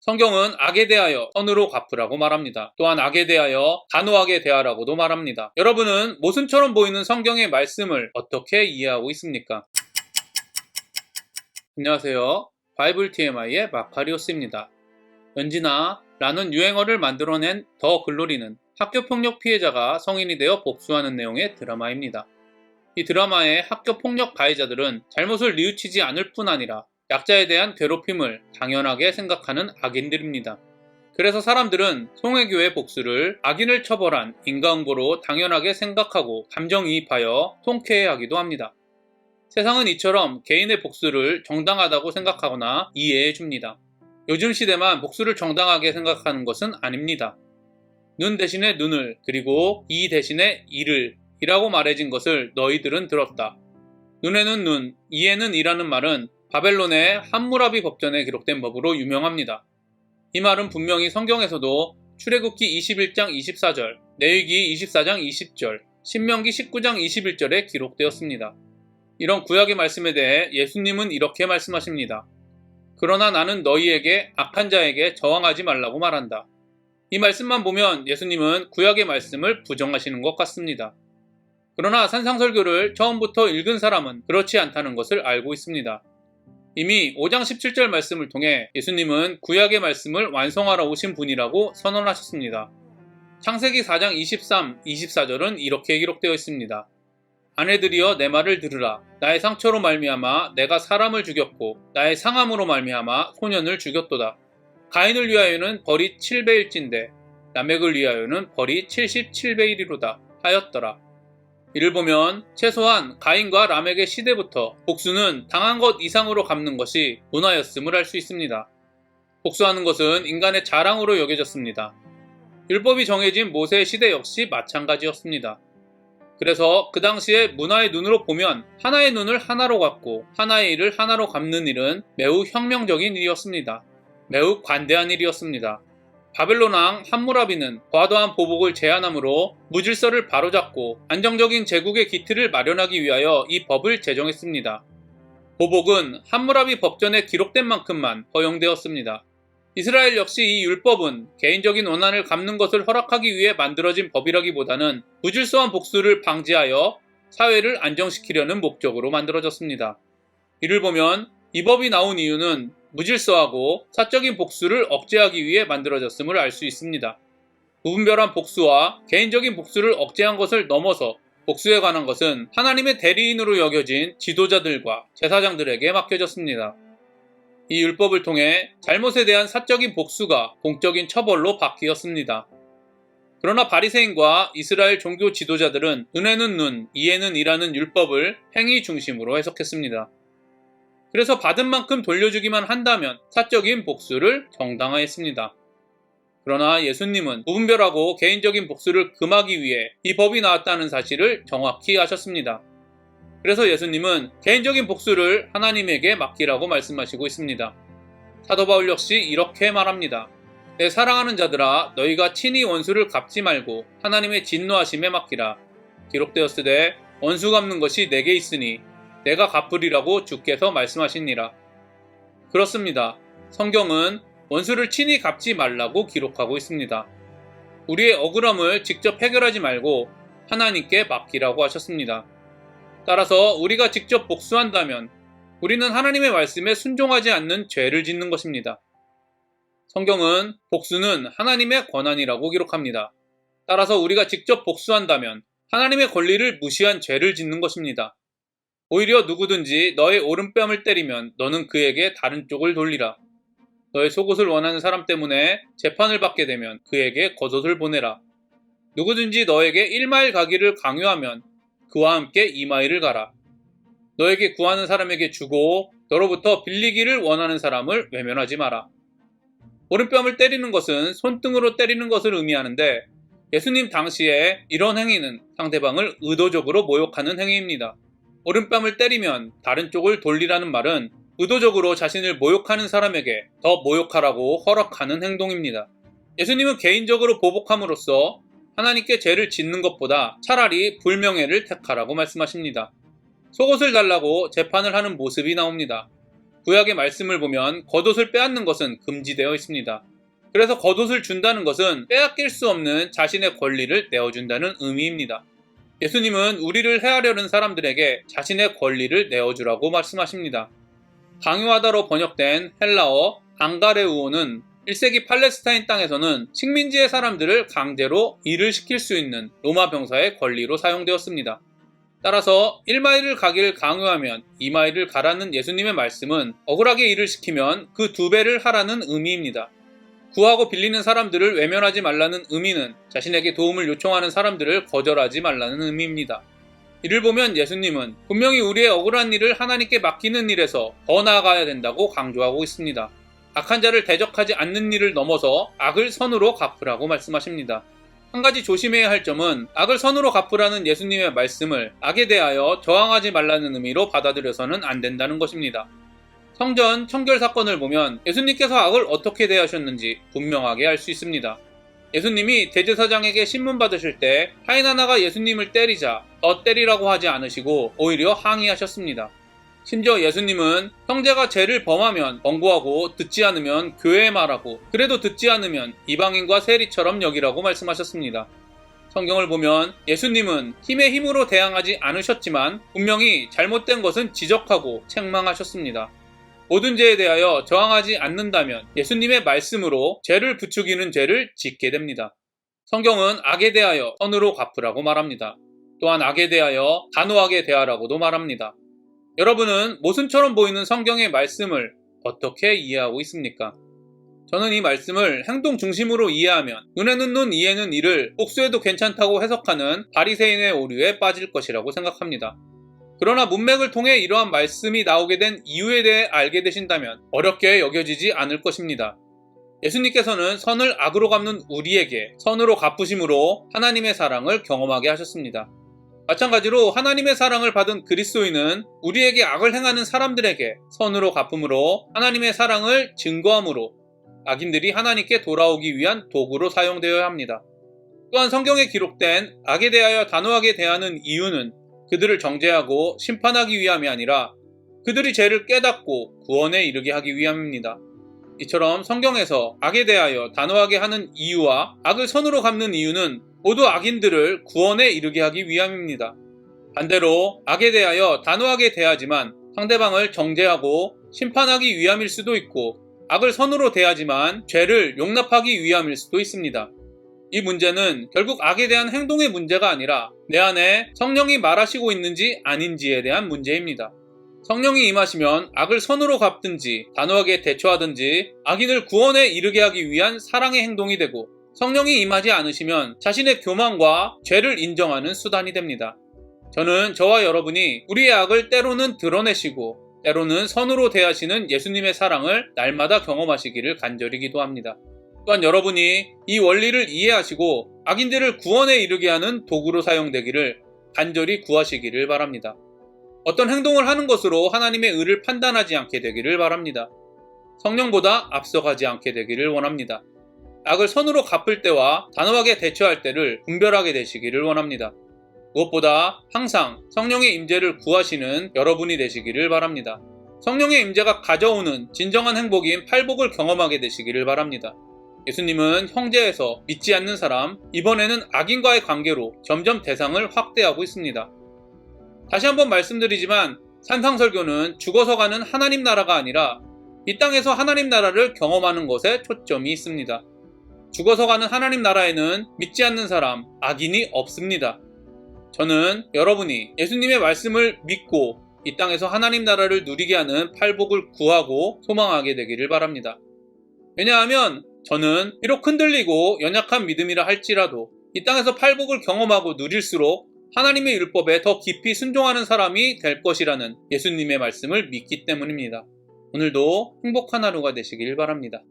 성경은 악에 대하여 선으로 갚으라고 말합니다. 또한 악에 대하여 단호하게 대하라고도 말합니다. 여러분은 모순처럼 보이는 성경의 말씀을 어떻게 이해하고 있습니까? 안녕하세요. 바이블 TMI의 마카리오스입니다. 연지나 라는 유행어를 만들어낸 더 글로리는 학교폭력 피해자가 성인이 되어 복수하는 내용의 드라마입니다. 이 드라마의 학교폭력 가해자들은 잘못을 뉘우치지 않을 뿐 아니라 약자에 대한 괴롭힘을 당연하게 생각하는 악인들입니다. 그래서 사람들은 송혜교의 복수를 악인을 처벌한 인과응보로 당연하게 생각하고 감정이입하여 통쾌해하기도 합니다. 세상은 이처럼 개인의 복수를 정당하다고 생각하거나 이해해줍니다. 요즘 시대만 복수를 정당하게 생각하는 것은 아닙니다. 눈 대신에 눈을, 그리고 이 대신에 이를 이라고 말해진 것을 너희들은 들었다. 눈에는 눈, 이에는 이라는 말은 바벨론의 함무라비 법전에 기록된 법으로 유명합니다. 이 말은 분명히 성경에서도 출애굽기 21장 24절, 레위기 24장 20절, 신명기 19장 21절에 기록되었습니다. 이런 구약의 말씀에 대해 예수님은 이렇게 말씀하십니다. 그러나 나는 너희에게 악한 자에게 저항하지 말라고 말한다. 이 말씀만 보면 예수님은 구약의 말씀을 부정하시는 것 같습니다. 그러나 산상설교를 처음부터 읽은 사람은 그렇지 않다는 것을 알고 있습니다. 이미 5장 17절 말씀을 통해 예수님은 구약의 말씀을 완성하러 오신 분이라고 선언하셨습니다. 창세기 4장 23, 24절은 이렇게 기록되어 있습니다. 아내들이여 내 말을 들으라. 나의 상처로 말미암아 내가 사람을 죽였고 나의 상함으로 말미암아 소년을 죽였도다. 가인을 위하여는 벌이 7배일진데 라멕을 위하여는 벌이 77배이리로다 하였더라. 이를 보면 최소한 가인과 라멕의 시대부터 복수는 당한 것 이상으로 갚는 것이 문화였음을 알 수 있습니다. 복수하는 것은 인간의 자랑으로 여겨졌습니다. 율법이 정해진 모세의 시대 역시 마찬가지였습니다. 그래서 그 당시에 문화의 눈으로 보면 하나의 눈을 하나로 갚고 하나의 일을 하나로 갚는 일은 매우 혁명적인 일이었습니다. 매우 관대한 일이었습니다. 바벨론 왕 함무라비는 과도한 보복을 제한함으로 무질서를 바로잡고 안정적인 제국의 기틀을 마련하기 위하여 이 법을 제정했습니다. 보복은 함무라비 법전에 기록된 만큼만 허용되었습니다. 이스라엘 역시 이 율법은 개인적인 원한을 갚는 것을 허락하기 위해 만들어진 법이라기보다는 무질서한 복수를 방지하여 사회를 안정시키려는 목적으로 만들어졌습니다. 이를 보면 이 법이 나온 이유는 무질서하고 사적인 복수를 억제하기 위해 만들어졌음을 알 수 있습니다. 무분별한 복수와 개인적인 복수를 억제한 것을 넘어서 복수에 관한 것은 하나님의 대리인으로 여겨진 지도자들과 제사장들에게 맡겨졌습니다. 이 율법을 통해 잘못에 대한 사적인 복수가 공적인 처벌로 바뀌었습니다. 그러나 바리새인과 이스라엘 종교 지도자들은 눈에는 눈, 이에는 이라는 율법을 행위 중심으로 해석했습니다. 그래서 받은 만큼 돌려주기만 한다면 사적인 복수를 정당화했습니다. 그러나 예수님은 무분별하고 개인적인 복수를 금하기 위해 이 법이 나왔다는 사실을 정확히 아셨습니다. 그래서 예수님은 개인적인 복수를 하나님에게 맡기라고 말씀하시고 있습니다. 사도 바울 역시 이렇게 말합니다. 내 사랑하는 자들아 너희가 친히 원수를 갚지 말고 하나님의 진노하심에 맡기라. 기록되었으되 원수 갚는 것이 내게 있으니 내가 갚으리라고 주께서 말씀하시니라. 그렇습니다. 성경은 원수를 친히 갚지 말라고 기록하고 있습니다. 우리의 억울함을 직접 해결하지 말고 하나님께 맡기라고 하셨습니다. 따라서 우리가 직접 복수한다면 우리는 하나님의 말씀에 순종하지 않는 죄를 짓는 것입니다. 성경은 복수는 하나님의 권한이라고 기록합니다. 따라서 우리가 직접 복수한다면 하나님의 권리를 무시한 죄를 짓는 것입니다. 오히려 누구든지 너의 오른뺨을 때리면 너는 그에게 다른 쪽을 돌리라. 너의 속옷을 원하는 사람 때문에 재판을 받게 되면 그에게 겉옷을 보내라. 누구든지 너에게 1마일 가기를 강요하면 그와 함께 2마일을 가라. 너에게 구하는 사람에게 주고 너로부터 빌리기를 원하는 사람을 외면하지 마라. 오른뺨을 때리는 것은 손등으로 때리는 것을 의미하는데 예수님 당시에 이런 행위는 상대방을 의도적으로 모욕하는 행위입니다. 오른뺨을 때리면 다른 쪽을 돌리라는 말은 의도적으로 자신을 모욕하는 사람에게 더 모욕하라고 허락하는 행동입니다. 예수님은 개인적으로 보복함으로써 하나님께 죄를 짓는 것보다 차라리 불명예를 택하라고 말씀하십니다. 속옷을 달라고 재판을 하는 모습이 나옵니다. 구약의 말씀을 보면 겉옷을 빼앗는 것은 금지되어 있습니다. 그래서 겉옷을 준다는 것은 빼앗길 수 없는 자신의 권리를 내어준다는 의미입니다. 예수님은 우리를 해하려는 사람들에게 자신의 권리를 내어주라고 말씀하십니다. 강요하다로 번역된 헬라어 앙가레우오는 1세기 팔레스타인 땅에서는 식민지의 사람들을 강제로 일을 시킬 수 있는 로마 병사의 권리로 사용되었습니다. 따라서 1마일을 가기를 강요하면 2마일을 가라는 예수님의 말씀은 억울하게 일을 시키면 그 2배를 하라는 의미입니다. 구하고 빌리는 사람들을 외면하지 말라는 의미는 자신에게 도움을 요청하는 사람들을 거절하지 말라는 의미입니다. 이를 보면 예수님은 분명히 우리의 억울한 일을 하나님께 맡기는 일에서 더 나아가야 된다고 강조하고 있습니다. 악한 자를 대적하지 않는 일을 넘어서 악을 선으로 갚으라고 말씀하십니다. 한 가지 조심해야 할 점은 악을 선으로 갚으라는 예수님의 말씀을 악에 대하여 저항하지 말라는 의미로 받아들여서는 안 된다는 것입니다. 성전 청결 사건을 보면 예수님께서 악을 어떻게 대하셨는지 분명하게 알 수 있습니다. 예수님이 대제사장에게 신문 받으실 때 하인 하나가 예수님을 때리자 너 때리라고 하지 않으시고 오히려 항의하셨습니다. 심지어 예수님은 형제가 죄를 범하면 권고하고 듣지 않으면 교회에 말하고 그래도 듣지 않으면 이방인과 세리처럼 여기라고 말씀하셨습니다. 성경을 보면 예수님은 힘의 힘으로 대항하지 않으셨지만 분명히 잘못된 것은 지적하고 책망하셨습니다. 모든 죄에 대하여 저항하지 않는다면 예수님의 말씀으로 죄를 부추기는 죄를 짓게 됩니다. 성경은 악에 대하여 선으로 갚으라고 말합니다. 또한 악에 대하여 단호하게 대하라고도 말합니다. 여러분은 모순처럼 보이는 성경의 말씀을 어떻게 이해하고 있습니까? 저는 이 말씀을 행동 중심으로 이해하면 눈에는 눈, 이에는 이를 복수해도 괜찮다고 해석하는 바리새인의 오류에 빠질 것이라고 생각합니다. 그러나 문맥을 통해 이러한 말씀이 나오게 된 이유에 대해 알게 되신다면 어렵게 여겨지지 않을 것입니다. 예수님께서는 선을 악으로 갚는 우리에게 선으로 갚으심으로 하나님의 사랑을 경험하게 하셨습니다. 마찬가지로 하나님의 사랑을 받은 그리스도인은 우리에게 악을 행하는 사람들에게 선으로 갚음으로 하나님의 사랑을 증거함으로 악인들이 하나님께 돌아오기 위한 도구로 사용되어야 합니다. 또한 성경에 기록된 악에 대하여 단호하게 대하는 이유는 그들을 정죄하고 심판하기 위함이 아니라 그들이 죄를 깨닫고 구원에 이르게 하기 위함입니다. 이처럼 성경에서 악에 대하여 단호하게 하는 이유와 악을 선으로 갚는 이유는 모두 악인들을 구원에 이르게 하기 위함입니다. 반대로 악에 대하여 단호하게 대하지만 상대방을 정죄하고 심판하기 위함일 수도 있고 악을 선으로 대하지만 죄를 용납하기 위함일 수도 있습니다. 이 문제는 결국 악에 대한 행동의 문제가 아니라 내 안에 성령이 말하시고 있는지 아닌지에 대한 문제입니다. 성령이 임하시면 악을 선으로 갚든지 단호하게 대처하든지 악인을 구원에 이르게 하기 위한 사랑의 행동이 되고 성령이 임하지 않으시면 자신의 교만과 죄를 인정하는 수단이 됩니다. 저는 저와 여러분이 우리의 악을 때로는 드러내시고 때로는 선으로 대하시는 예수님의 사랑을 날마다 경험하시기를 간절히 기도합니다. 또한 여러분이 이 원리를 이해하시고 악인들을 구원에 이르게 하는 도구로 사용되기를 간절히 구하시기를 바랍니다. 어떤 행동을 하는 것으로 하나님의 의를 판단하지 않게 되기를 바랍니다. 성령보다 앞서가지 않게 되기를 원합니다. 악을 선으로 갚을 때와 단호하게 대처할 때를 분별하게 되시기를 원합니다. 무엇보다 항상 성령의 임재를 구하시는 여러분이 되시기를 바랍니다. 성령의 임재가 가져오는 진정한 행복인 팔복을 경험하게 되시기를 바랍니다. 예수님은 형제에서 믿지 않는 사람, 이번에는 악인과의 관계로 점점 대상을 확대하고 있습니다. 다시 한번 말씀드리지만 산상설교는 죽어서 가는 하나님 나라가 아니라 이 땅에서 하나님 나라를 경험하는 것에 초점이 있습니다. 죽어서 가는 하나님 나라에는 믿지 않는 사람, 악인이 없습니다. 저는 여러분이 예수님의 말씀을 믿고 이 땅에서 하나님 나라를 누리게 하는 팔복을 구하고 소망하게 되기를 바랍니다. 왜냐하면 저는 비록 흔들리고 연약한 믿음이라 할지라도 이 땅에서 팔복을 경험하고 누릴수록 하나님의 율법에 더 깊이 순종하는 사람이 될 것이라는 예수님의 말씀을 믿기 때문입니다. 오늘도 행복한 하루가 되시길 바랍니다.